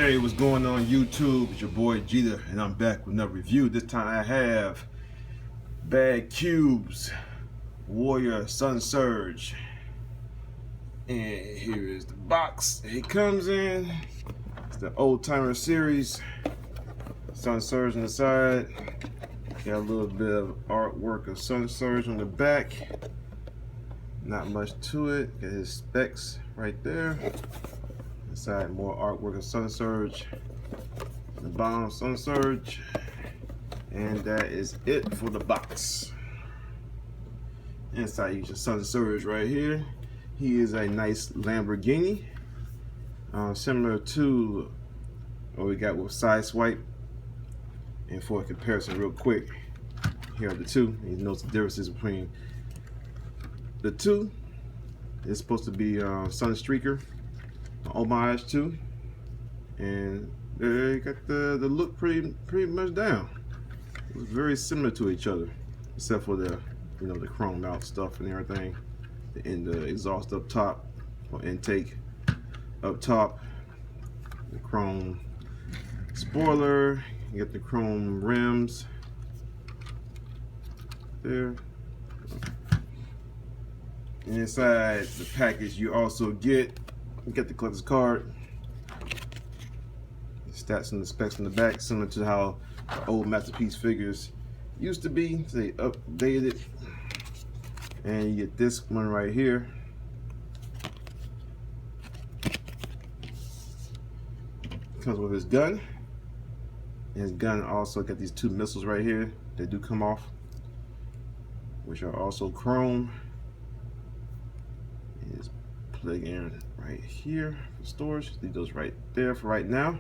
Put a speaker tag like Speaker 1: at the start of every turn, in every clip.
Speaker 1: Hey, what's going on YouTube? It's your boy Jeter, and I'm back with another review. This time I have BadCube's Warrior Sunsurge. And here is the box it comes in. It's the old timer series. Sunsurge on the side. Got a little bit of artwork of Sunsurge on the back. Not much to it. Got his specs right there. Inside, more artwork of Sunsurge. The bottom, Sunsurge. And that is it for the box. Inside, you get your Sunsurge right here. He is a nice Lamborghini. Similar to what we got with Sideswipe. And for a comparison, real quick, here are the two. You notice the differences between the two. It's supposed to be Sunstreaker. Homage too, and they got the look pretty much down. It was very similar to each other, except for the the chrome out stuff and everything, and the exhaust up top or intake up top, the chrome spoiler. You get the chrome rims there. And inside the package, you also get the collector's card, the stats and the specs in the back, similar to how the old Masterpiece figures used to be. So they updated it. And you get this one right here. Comes with his gun. And his gun also got these two missiles right here that do come off, which are also chrome. His plug in right here for storage. Leave those right there for right now.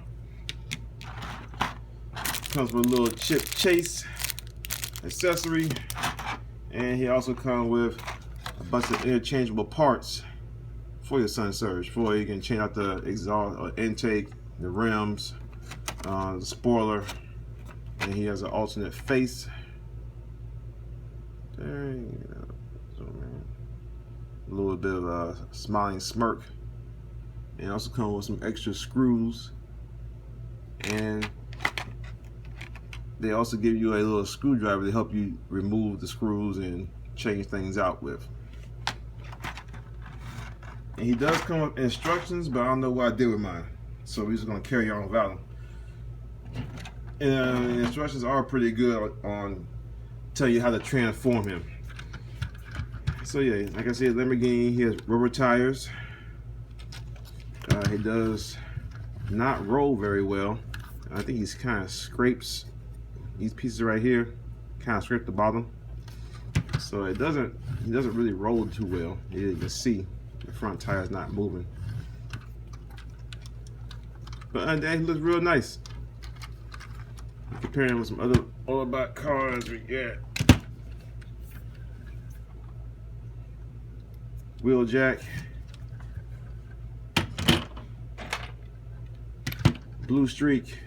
Speaker 1: Comes with a little chip chase accessory, and he also comes with a bunch of interchangeable parts for your Sunsurge. For you can change out the exhaust or intake, the rims, the spoiler, and he has an alternate face. There you go. A little bit of a smiling smirk, and also come with some extra screws, and they also give you a little screwdriver to help you remove the screws and change things out with. And he does come with instructions, but I don't know what I did with mine, so we're just gonna carry on without them. And the instructions are pretty good on tell you how to transform him. So yeah, like I said, Lamborghini, he has rubber tires. He does not roll very well. I think he's kind of scrapes these pieces right here, kind of scrape the bottom. So he doesn't really roll too well. You can see the front tire's not moving. But that he looks real nice. Comparing with some other Autobot cars we got. Wheel jack, blue streak,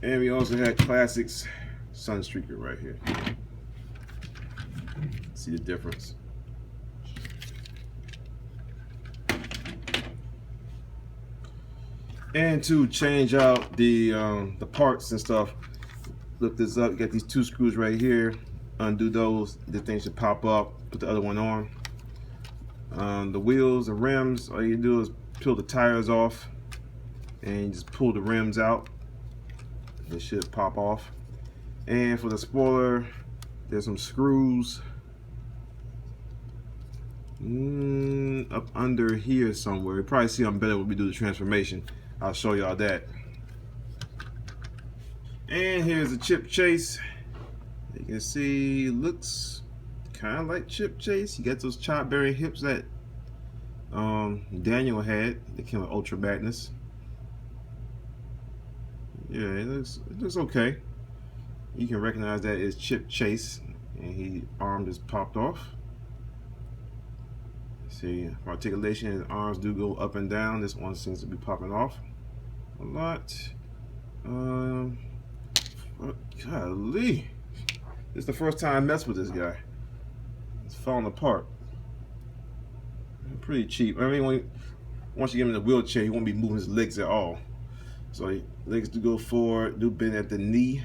Speaker 1: and we also had classics Sunstreaker right here. See the difference. And to change out the parts and stuff, lift this up, you got these two screws right here. Undo those, the thing should pop up, put the other one on. The wheels, the rims, all you do is peel the tires off and you just pull the rims out. It should pop off. And for the spoiler, there's some screws up under here somewhere. You probably see them better when we do the transformation. I'll show y'all that. And here's a chip chase. You can see it looks kind of like chip chase. You got those childbearing hips that Daniel had. They came with Ultra Madness. Yeah, it looks okay. You can recognize that it's chip chase, and his arm just popped off. See, articulation, his arms do go up and down. This one seems to be popping off a lot. Golly, this is the first time I messed with this guy. It's falling apart. pretty cheap. I mean, once you get him in a wheelchair, he won't be moving his legs at all. So legs do go forward, do bend at the knee,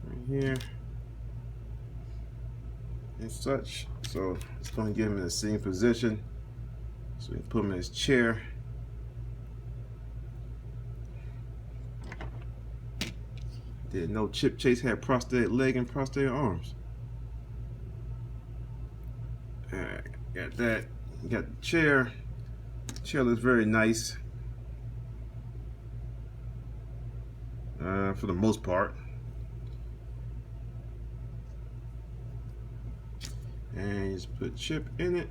Speaker 1: right here, and such. So it's going to get him in the same position. So we can put him in his chair. Didn't know Chip Chase had prosthetic leg and prosthetic arms. Alright, got that. Got the chair. The chair looks very nice. For the most part. And just put Chip in it.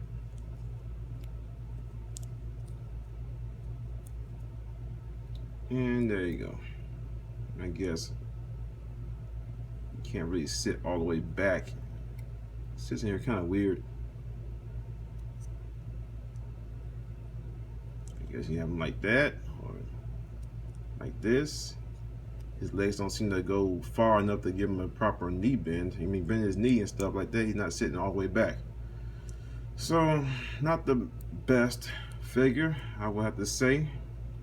Speaker 1: And there you go. I guess you can't really sit all the way back. It sits in here kind of weird. I guess you have him like that, or like this. His legs don't seem to go far enough to give him a proper knee bend. I mean, bend his knee and stuff like that. He's not sitting all the way back. So, not the best figure, I will have to say,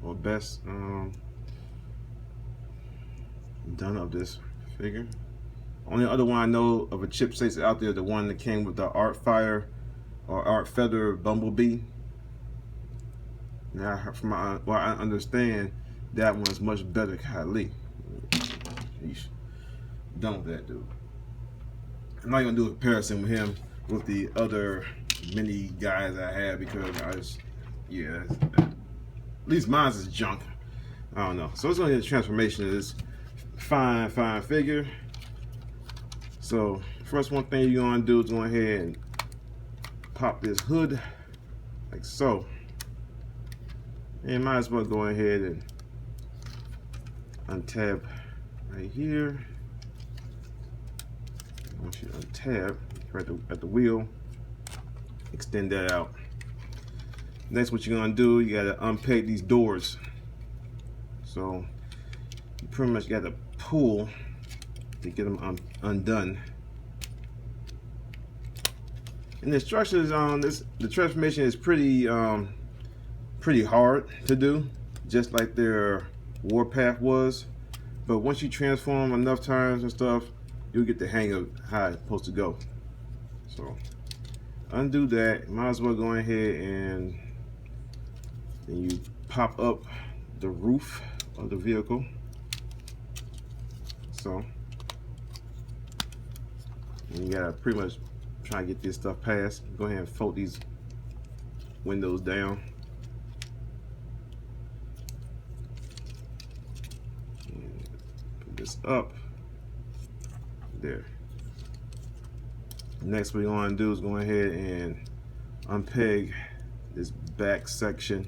Speaker 1: or best done of this figure. Only other one I know of a Chip Chase out there, the one that came with the Art Fire or Art Feather Bumblebee. Now, from what I understand, that one's much better. Golly. Sheesh. Done with that dude. I'm not gonna do a comparison with him with the other mini guys I have, because I just, yeah, at least mine's is junk. I don't know. So it's gonna be a transformation of this fine figure. So first one thing you're gonna do is go ahead and pop this hood like so. And might as well go ahead and untab right here. Once you untab right at the wheel, extend that out. Next, what you're gonna do, you gotta unpeg these doors. So you pretty much gotta pull to get them undone. And the instructions on this, the transformation is pretty hard to do, just like their Warpath was. But once you transform enough times and stuff, you'll get the hang of how it's supposed to go. So undo that. Might as well go ahead and then you pop up the roof of the vehicle. So and you gotta pretty much try to get this stuff past. Go ahead and fold these windows down. And put this up there. Next, what we want to do is go ahead and unpeg this back section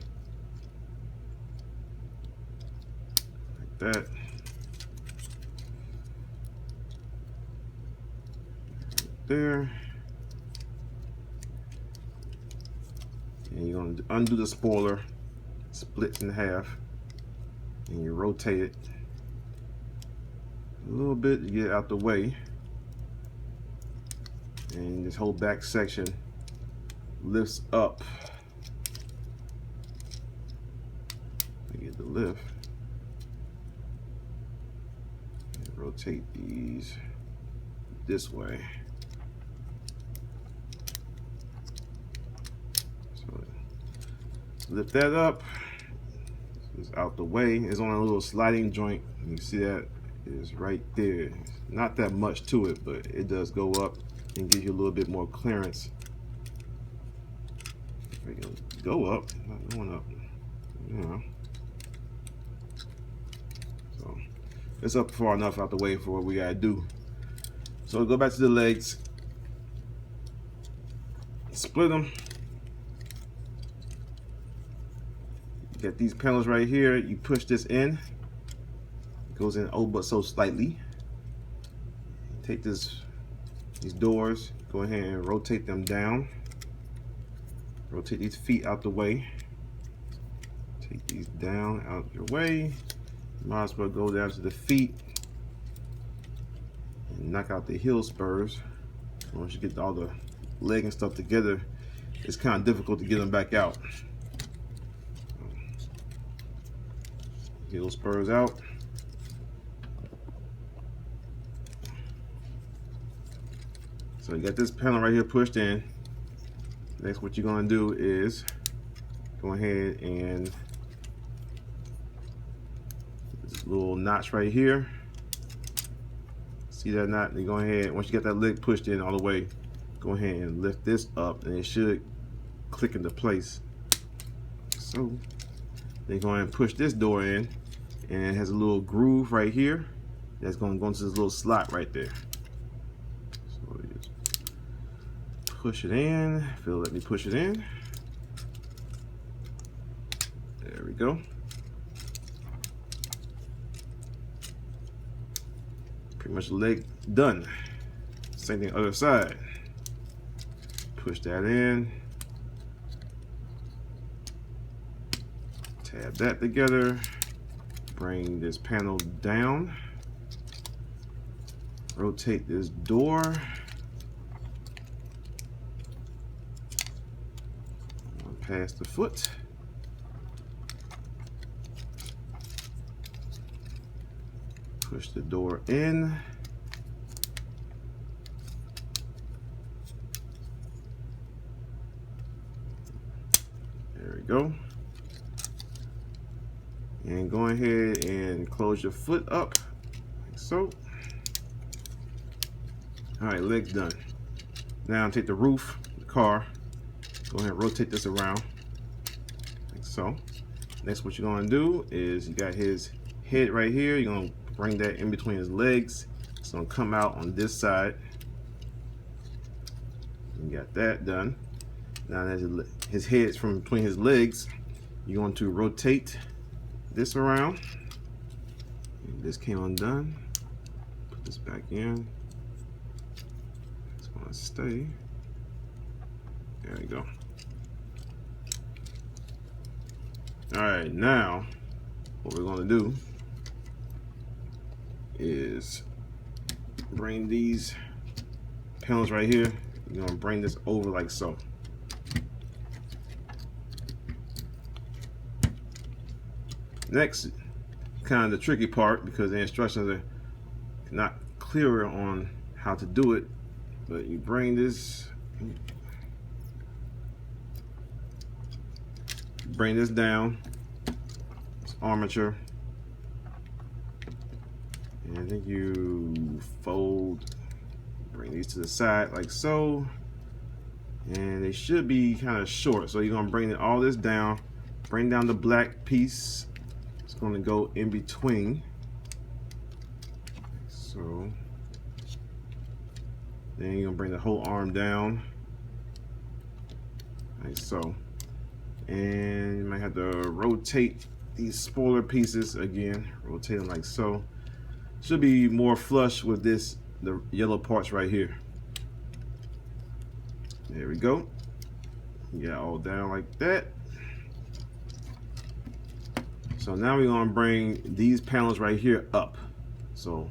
Speaker 1: like that. There. And you're going to undo the spoiler, split in half, and you rotate it a little bit to get it out the way. And this whole back section lifts up. I get the lift. And rotate these this way. So lift that up. It's out the way. It's on a little sliding joint. You see that is right there. Not that much to it, but it does go up and give you a little bit more clearance. Go up, not going up. Yeah. So it's up far enough out the way for what we gotta do. So go back to the legs, split them. You got these panels right here. You push this in. It goes in, oh, but so slightly. Take these doors, go ahead and rotate them down. Rotate these feet out the way. Take these down out your way. Might as well go down to the feet and knock out the heel spurs. Once you get all the leg and stuff together, it's kind of difficult to get them back out. Get those spurs out. So you got this panel right here pushed in. Next, what you're going to do is go ahead and this little notch right here. See that knot? You go ahead, once you get that lid pushed in all the way, go ahead and lift this up and it should click into place. So then go ahead and push this door in, and it has a little groove right here that's going to go into this little slot right there. So you just push it in. Phil, let me push it in. There we go. Pretty much the leg done. Same thing other side. Push that in. Tab that together. Bring this panel down. Rotate this door. Past the foot. Push the door in. There we go. And go ahead and close your foot up, like so. All right, legs done. Now take the roof, the car, go ahead and rotate this around, like so. Next, what you're gonna do is you got his head right here. You're gonna bring that in between his legs. It's gonna come out on this side. You got that done. Now that his head's from between his legs, you're going to rotate this around. And this came undone. Put this back in. It's gonna stay. There we go. All right, now what we're gonna do is bring these panels right here. You're gonna bring this over like so. Next, kind of the tricky part, because the instructions are not clearer on how to do it, but you bring this down, it's armature, and I think you fold, bring these to the side like so, and they should be kind of short, so you're gonna bring all this down, bring down the black piece. It's going to go in between, so then you're going to bring the whole arm down like so, and you might have to rotate these spoiler pieces again, rotate them like so. Should be more flush with this, the yellow parts right here. There we go. Get all down like that. So now we're gonna bring these panels right here up. So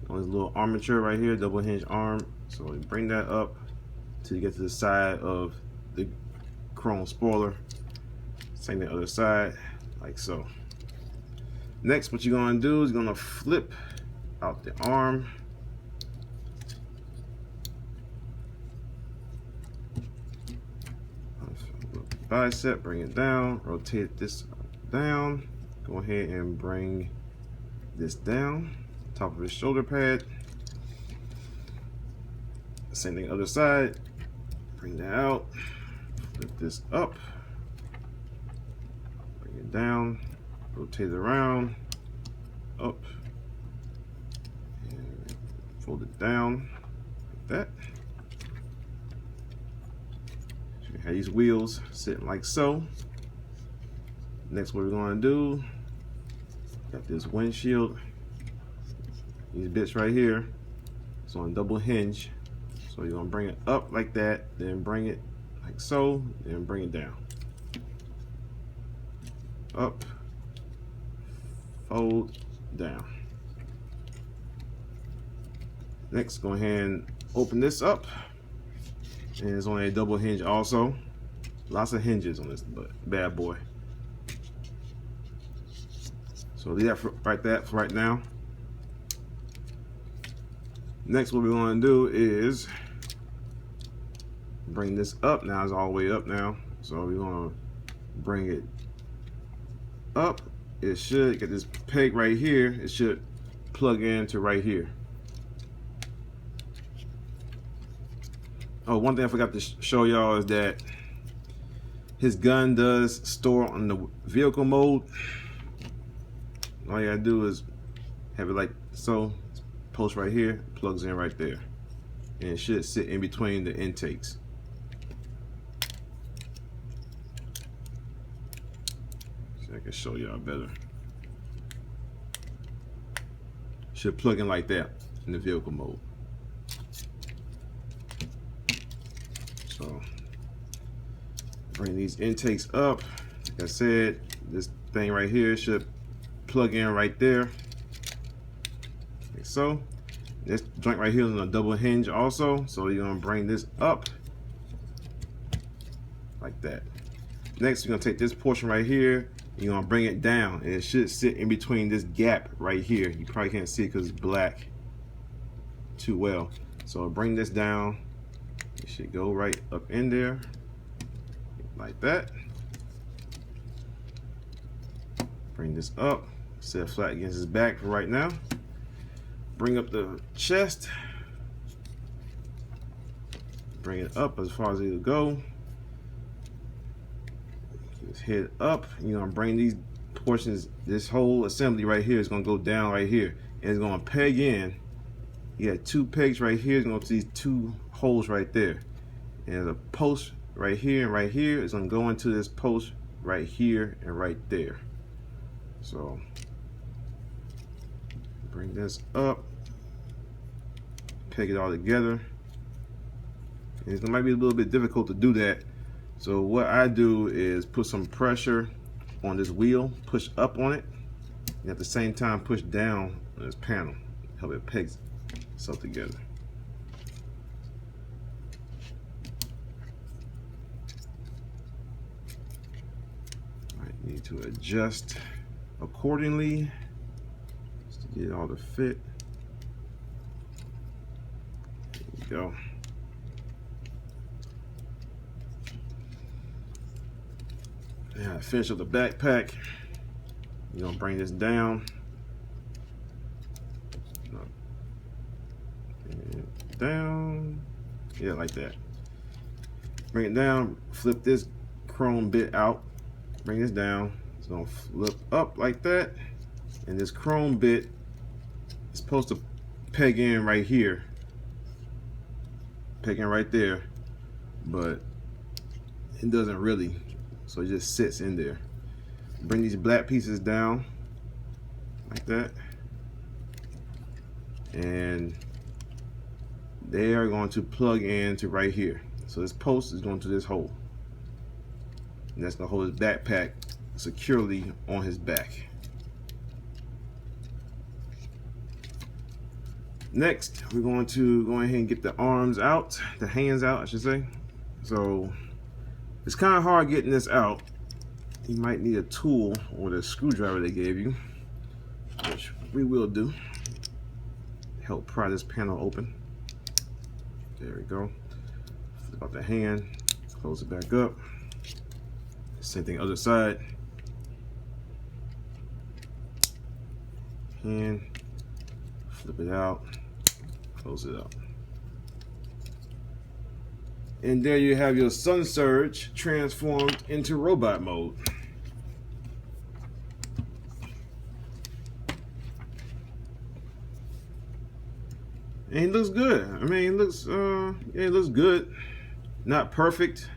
Speaker 1: there's a little armature right here, double hinge arm. So we bring that up till you get to the side of the chrome spoiler. Same the other side, like so. Next, what you're gonna do is gonna flip out the arm. Bicep, bring it down, rotate this down. Go ahead and bring this down, top of his shoulder pad. Same thing other side. Bring that out, flip this up, bring it down, rotate it around, up, and fold it down like that. So you have these wheels sitting like so. Next, what we're going to do, got this windshield, these bits right here, it's on double hinge. So you're going to bring it up like that, then bring it like so, then bring it down. Up, fold, down. Next, go ahead and open this up, and it's on a double hinge also. Lots of hinges on this bad boy. So leave that for right now. Next, what we're going to do is bring this up. Now it's all the way up now. So we're going to bring it up. It should get this peg right here. It should plug into right here. Oh, one thing I forgot to show y'all is that his gun does store on the vehicle mode. All you gotta do is have it like so. Post right here, plugs in right there, and it should sit in between the intakes. So I can show y'all better. Should plug in like that in the vehicle mode. So bring these intakes up. Like I said, this thing right here should plug in right there, like so. This joint right here is on a double hinge also, so you're gonna bring this up like that. Next, you're gonna take this portion right here, you're gonna bring it down, and it should sit in between this gap right here. You probably can't see it because it's black too well. So bring this down. It should go right up in there like that. Bring this up, set flat against his back for right now. Bring up the chest. Bring it up as far as it'll go. His head up. You're gonna bring these portions, this whole assembly right here is gonna go down right here, and it's gonna peg in. You got two pegs right here. It's gonna see two holes right there, and a post right here and right here is gonna go into this post right here and right there. So bring this up, peg it all together. It might be a little bit difficult to do that. So what I do is put some pressure on this wheel, push up on it, and at the same time push down on this panel, help it peg itself together. I need to adjust accordingly just to get it all to fit. There you go. Now finish up the backpack. You're gonna bring this down. Down. Yeah, like that. Bring it down, flip this chrome bit out. Bring this down. It's gonna flip up like that. And this chrome bit is supposed to peg in right here. Peg in right there. But it doesn't really. So it just sits in there. Bring these black pieces down like that. And they are going to plug into right here. So this post is going to this hole. And that's going to hold his backpack securely on his back. Next, we're going to go ahead and get the arms out, the hands out, I should say. So it's kind of hard getting this out. You might need a tool or the screwdriver they gave you, which we will do. Help pry this panel open. There we go. Flip out the hand, close it back up. Same thing other side. Hand, flip it out, close it up. And there you have your Sunsurge transformed into robot mode. And it looks good. I mean, it looks it looks good. Not perfect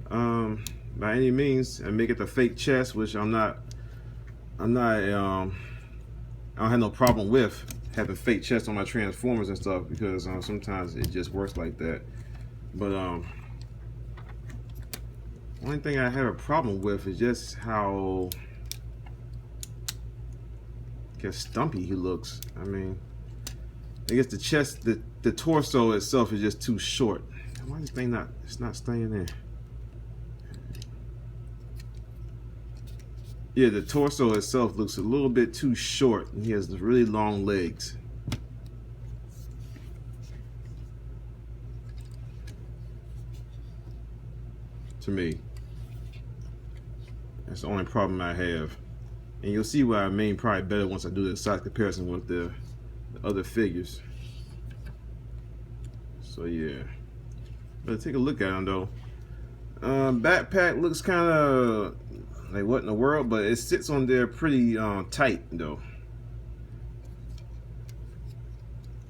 Speaker 1: by any means. And make it the fake chest, which I don't have no problem with having fake chests on my Transformers and stuff, because sometimes it just works like that. But only thing I have a problem with is just how stumpy he looks. I mean, I guess the chest, the torso itself is just too short. Why is this thing it's not staying in? Yeah, the torso itself looks a little bit too short. He has really long legs. To me, that's the only problem I have. And you'll see why I mean probably better once I do the size comparison with the other figures. So yeah, but take a look at him though. Backpack looks kind of like what in the world, but it sits on there pretty tight though.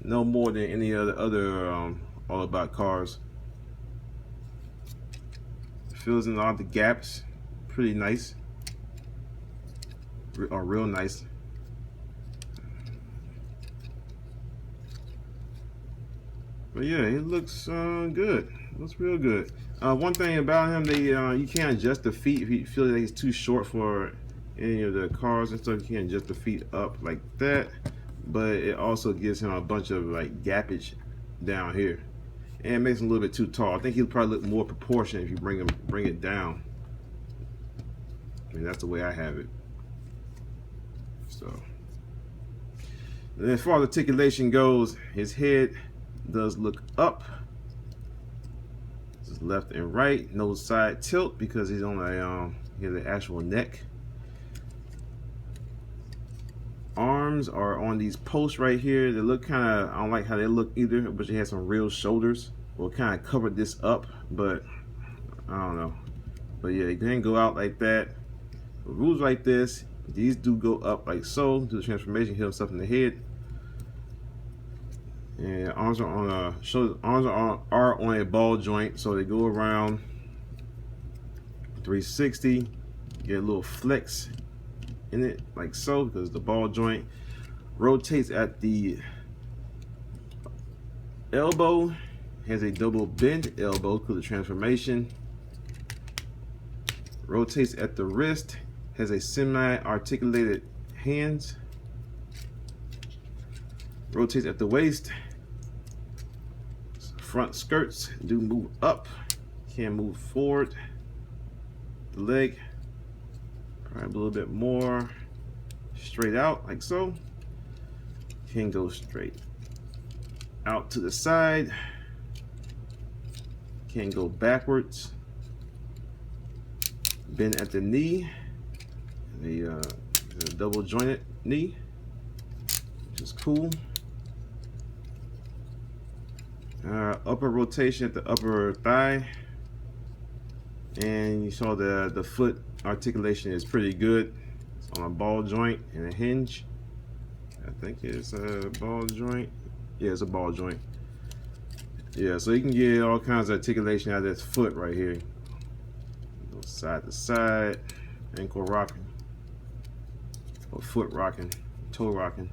Speaker 1: No more than any other Autobot cars. Fills in all the gaps, pretty nice, or real nice. But yeah, it looks good. Looks real good. One thing about him, you can't adjust the feet if you feel like he's too short for any of the cars and stuff. You can't adjust the feet up like that. But it also gives him a bunch of like gappage down here, and it makes him a little bit too tall. I think he'll probably look more proportionate if you bring it down. I mean, that's the way I have it. So, and as far as articulation goes, his head does look up. This is left and right, no side tilt because he's on he has an actual neck. Arms are on these posts right here. They look kind of, I don't like how they look either, but he has some real shoulders. We'll kind of cover this up, but I don't know. But yeah, you can go out like that. The rules like this, these do go up like so. Do the transformation, hit himself in the head. And arms are on a shoulder. Arms are on a ball joint, so they go around 360. Get a little flex in it like so, because the ball joint rotates at the elbow, has a double bend elbow because of the transformation. Rotates at the wrist, has a semi-articulated hands. Rotates at the waist. Front skirts do move up, can move forward. The leg, probably a little bit more straight out like so. Can go straight out to the side. Can go backwards. Bend at the knee. The double jointed knee, which is cool. Upper rotation at the upper thigh, and you saw the foot articulation is pretty good. It's on a ball joint and a hinge. I think it's a ball joint. Yeah, it's a ball joint. Yeah, so you can get all kinds of articulation out of this foot right here. Go side to side, ankle rocking, or foot rocking, toe rocking.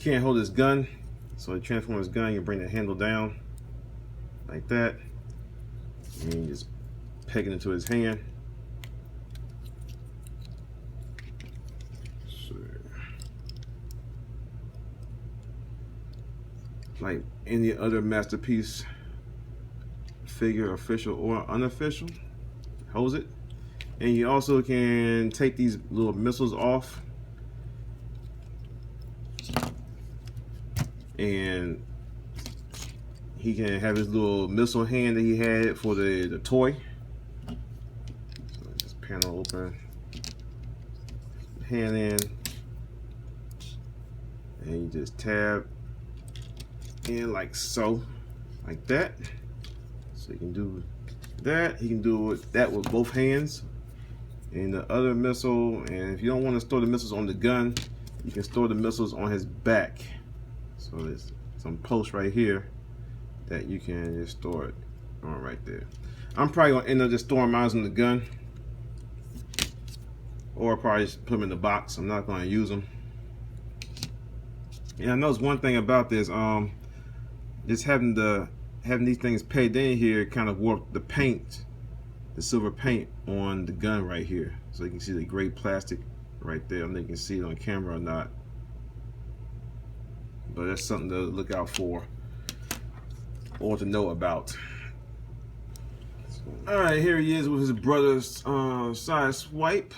Speaker 1: Can't hold his gun, so you transform his gun, you bring the handle down like that, and you just peg it into his hand. So, like any other masterpiece figure, official or unofficial, holds it. And you also can take these little missiles off, and he can have his little missile hand that he had for the toy. So just panel open, hand in, and you just tab in like so, like that. So you can do that. He can do that with both hands. And the other missile, and if you don't want to store the missiles on the gun, you can store the missiles on his back. So there's some posts right here that you can just store it on right there. I'm probably gonna end up just storing mine on the gun, or probably just put them in the box. I'm not gonna use them. And I know one thing about this, just having these things painted in here kind of warped the paint, the silver paint on the gun right here. So you can see the gray plastic right there. I don't know if you can see it on camera or not, but that's something to look out for. or to know about. Alright, here he is with his brother's Sideswipe.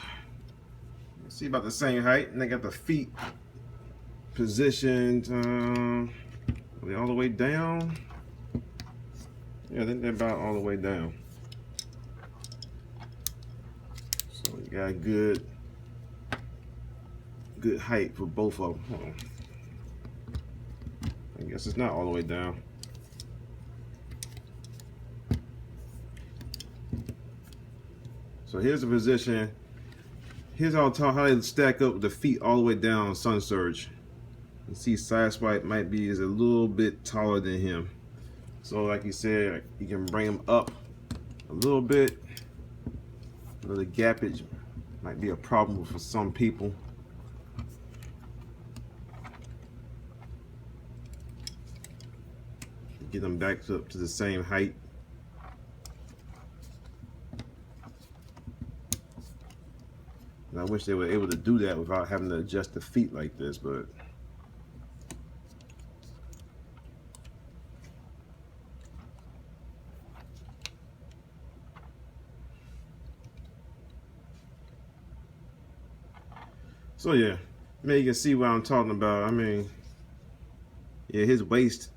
Speaker 1: See, about the same height, and they got the feet positioned are they all the way down? Yeah, I think they're about all the way down. So you got good height for both of them. Hold on. I guess it's not all the way down. So here's the position. Here's how they stack up with the feet all the way down on Sunsurge. You see Sideswipe might be is a little bit taller than him. So like you said, you can bring him up a little bit. The gappage might be a problem for some people. Get them back up to the same height. And I wish they were able to do that without having to adjust the feet like this, but so yeah, maybe you can see what I'm talking about. I mean, yeah, his waist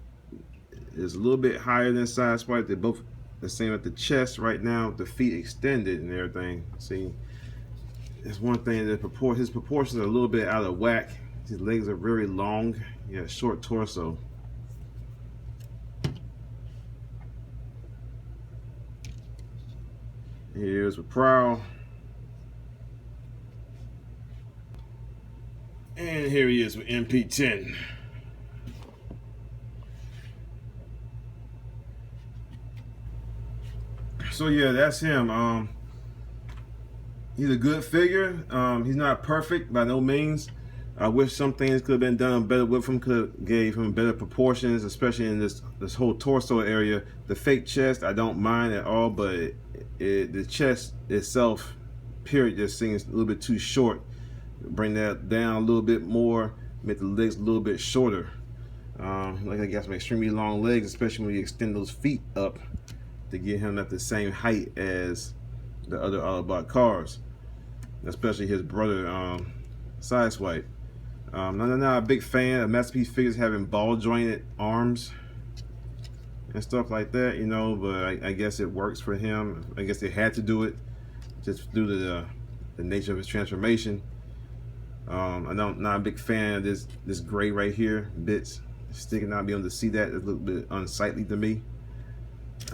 Speaker 1: is a little bit higher than Sideswipe. They're both the same at the chest right now, the feet extended and everything. See, that's one thing that his proportions are a little bit out of whack. His legs are very long. He has short torso. Here's with Prowl. And here he is with MP10. So yeah, that's him. He's a good figure. He's not perfect by no means. I wish some things could have been done better with him. Could have gave him better proportions, especially in this whole torso area. The fake chest, I don't mind at all, but the chest itself, period, just seems a little bit too short. Bring that down a little bit more, make the legs a little bit shorter. Like I got some extremely long legs, especially when you extend those feet up to get him at the same height as the other Autobot cars, especially his brother Sideswipe. I'm not a big fan of Masterpiece figures having ball jointed arms and stuff like that, you know, but I guess it works for him. I guess they had to do it just due to the nature of his transformation. I'm not a big fan of this gray right here, bits sticking out. Be able to see that, it's a little bit unsightly to me.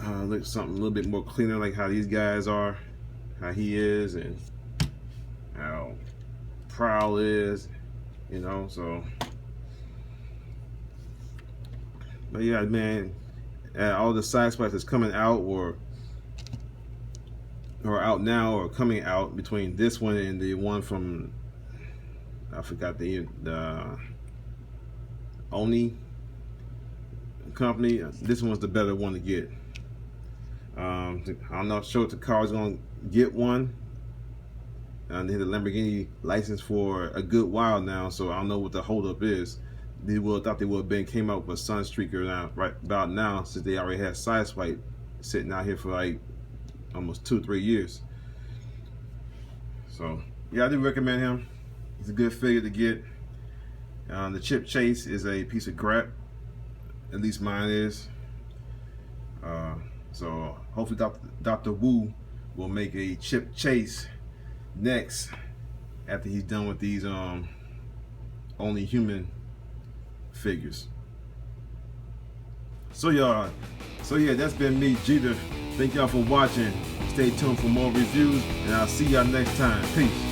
Speaker 1: Look something a little bit more cleaner, like how these guys are, how he is, and how Prowl is, you know. So, but yeah, man, all the Sideswipes that's coming out or out now or coming out between this one and the one from, I forgot the Oni company. This one's the better one to get. I'm not sure if the car is going to get one. They had the Lamborghini license for a good while now, so I don't know what the holdup is. They thought they would have came out with a Sunstreaker now, right about now, since they already had Sideswipe sitting out here for like almost 2-3 years. So yeah, I do recommend him. He's a good figure to get. The chip chase is a piece of crap. At least mine is. So hopefully Dr. Wu will make a chip chase next after he's done with these only human figures. So yeah, that's been me, Jeter. Thank y'all for watching. Stay tuned for more reviews, and I'll see y'all next time. Peace.